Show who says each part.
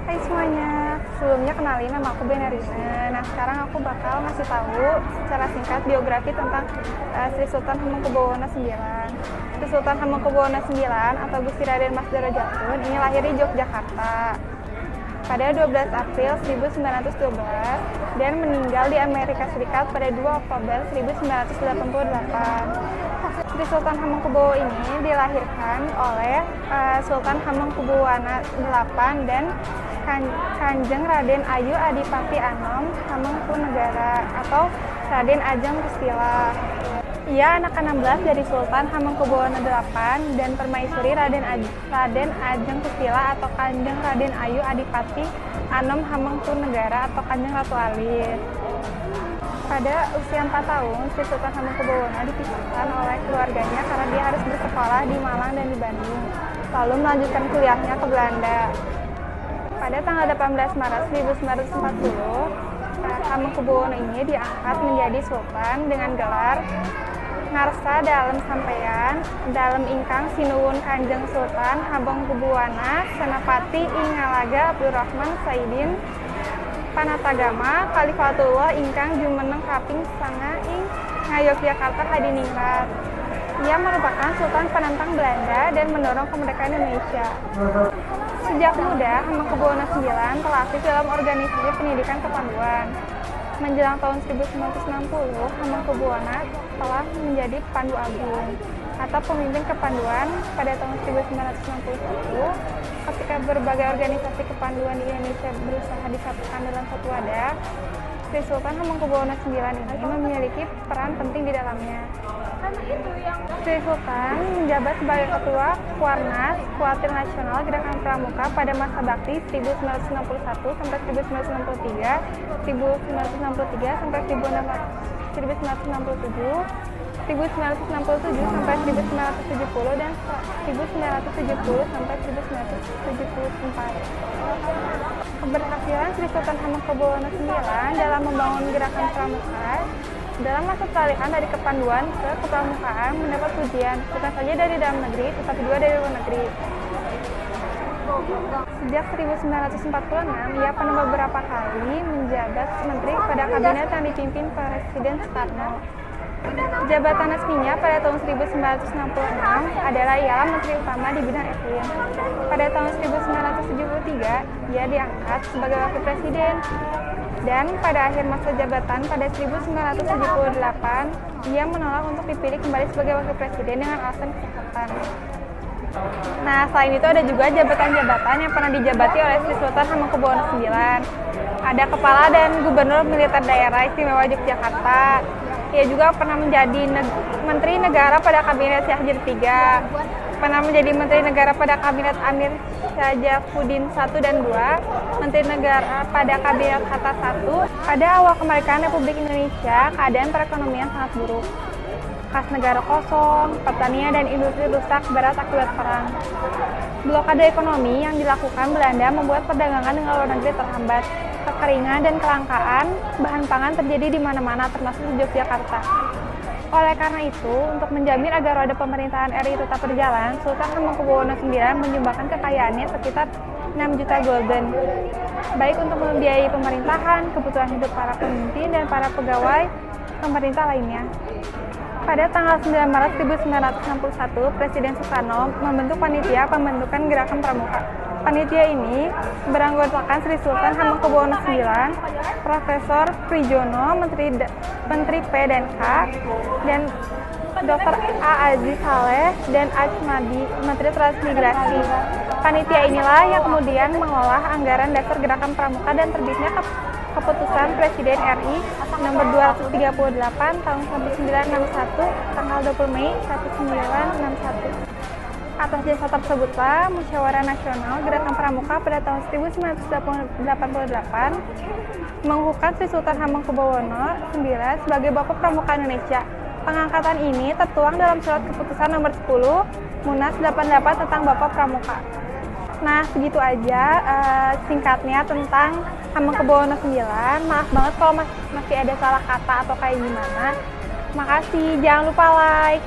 Speaker 1: Hai semuanya, sebelumnya kenalin nama aku Benarina. Nah sekarang aku bakal ngasih tahu secara singkat biografi tentang Sri Sultan Hamengkubuwono IX. Sri Sultan Hamengkubuwono IX atau Gusti Raden Mas Dara Jatun ini lahir di Yogyakarta pada 12 April 1912 dan meninggal di Amerika Serikat pada 2 Oktober 1988. Sri Sultan Hamengkubuwono ini dilahirkan oleh Sultan Hamengkubuwono VIII dan Kanjeng Raden Ayu Adipati Anom Hamengkunegara atau Raden Ajeng Kusila. Ia anak ke-16 dari Sultan Hamengkubuwono VIII dan Permaisuri Raden Ajeng Kusila atau Kanjeng Raden Ayu Adipati Anom Hamengkunegara atau Kanjeng Ratu Alit. Pada usia 4 tahun, Sri Sultan Hamengkubuwono dipisahkan oleh keluarganya karena dia harus bersekolah di Malang dan di Bandung, lalu melanjutkan kuliahnya ke Belanda. Pada tanggal 18 Maret 1940, Hamengkubuwono ini diangkat menjadi sultan dengan gelar Ngarsa Dalem Sampeyan Dalem Ingkang Sinuwun Kanjeng Sultan Hamengkubuwono Senapati ing Ngalaga Abdurrahman Saidin Panatagama Khalifatullah ingkang jumeneng kaping 9 ing Ngayogyakarta Hadiningrat. Ia merupakan sultan penentang Belanda dan mendorong kemerdekaan Indonesia. Sejak muda, Hamengkubuwono IX telah aktif dalam organisasi pendidikan kepanduan. Menjelang tahun 1960, Hamengkubuwono telah menjadi Pandu Agung atau pemimpin kepanduan pada tahun 1961. Ketika berbagai organisasi kepanduan di Indonesia berusaha disatukan dalam satu wadah, Sri Sultan Hamengkubuwono IX ini memiliki peran penting di dalamnya. Sri Sultan menjabat sebagai Ketua Kuarnas Kuatir Nasional Gerakan Pramuka pada masa bakti 1961 sampai 1963, 1963 sampai 1967, 1967 sampai 1970 dan 1970 sampai 1974. Keberhasilan Sri Sultan Hamengkubuwono IX dalam membangun gerakan pramuka dalam masa peralihan dari kepanduan ke kepramukaan mendapat pujian bukan saja dari dalam negeri tetapi juga dari luar negeri. Sejak 1946, ia pernah beberapa kali menjabat menteri pada kabinet yang dipimpin Presiden Soekarno. Jabatan resminya pada tahun 1966 adalah ialah Menteri Utama di bidang iklim. Pada tahun 1973, ia diangkat sebagai Wakil Presiden. Dan pada akhir masa jabatan pada 1978, ia menolak untuk dipilih kembali sebagai Wakil Presiden dengan alasan kesehatan. Nah, selain itu ada juga jabatan-jabatan yang pernah dijabati oleh Sri Sultan Hamengkubuwono IX. Ada Kepala dan Gubernur Militer Daerah Istimewa Yogyakarta. Ia juga pernah menjadi Menteri Negara pada Kabinet Syahrir III, pernah menjadi Menteri Negara pada Kabinet Amir Syajafuddin I dan II, Menteri Negara pada Kabinet Hatta I. Pada awal kemerdekaan Republik Indonesia, keadaan perekonomian sangat buruk. Kas negara kosong, pertanian dan industri rusak berat akibat perang. Blokade ekonomi yang dilakukan Belanda membuat perdagangan dengan luar negeri terhambat. Kekeringan dan kelangkaan bahan pangan terjadi di mana-mana termasuk di Yogyakarta. Oleh karena itu, untuk menjamin agar roda pemerintahan RI tetap berjalan, Sultan Hamengkubuwono IX menyumbangkan kekayaannya sekitar 6 juta gulden, baik untuk membiayai pemerintahan, kebutuhan hidup para pemimpin dan para pegawai pemerintah lainnya. Pada tanggal 9 Maret 1961, Presiden Soekarno membentuk panitia pembentukan Gerakan Pramuka. Panitia ini beranggotakan Sri Sultan Hamengkubuwono IX, Profesor Prijono, Menteri P dan K, dan Dr. A. Aziz Saleh dan Ajmadi, Menteri Transmigrasi. Panitia inilah yang kemudian mengolah anggaran dasar Gerakan Pramuka dan terbitnya Keputusan Presiden RI nomor 238 tahun 1961 tanggal 20 Mei 1961. Atas dasar tersebutlah Musyawarah Nasional Gerakan Pramuka pada tahun 1988 mengukuhkan Sri Sultan Hamengkubuwono IX sebagai Bapak Pramuka Indonesia. Pengangkatan ini tertuang dalam surat keputusan nomor 10 Munas 88 tentang Bapak Pramuka. Nah, segitu aja singkatnya tentang Hamengkubuwono IX. Maaf banget kalau masih ada salah kata atau kayak gimana. Makasih, jangan lupa like.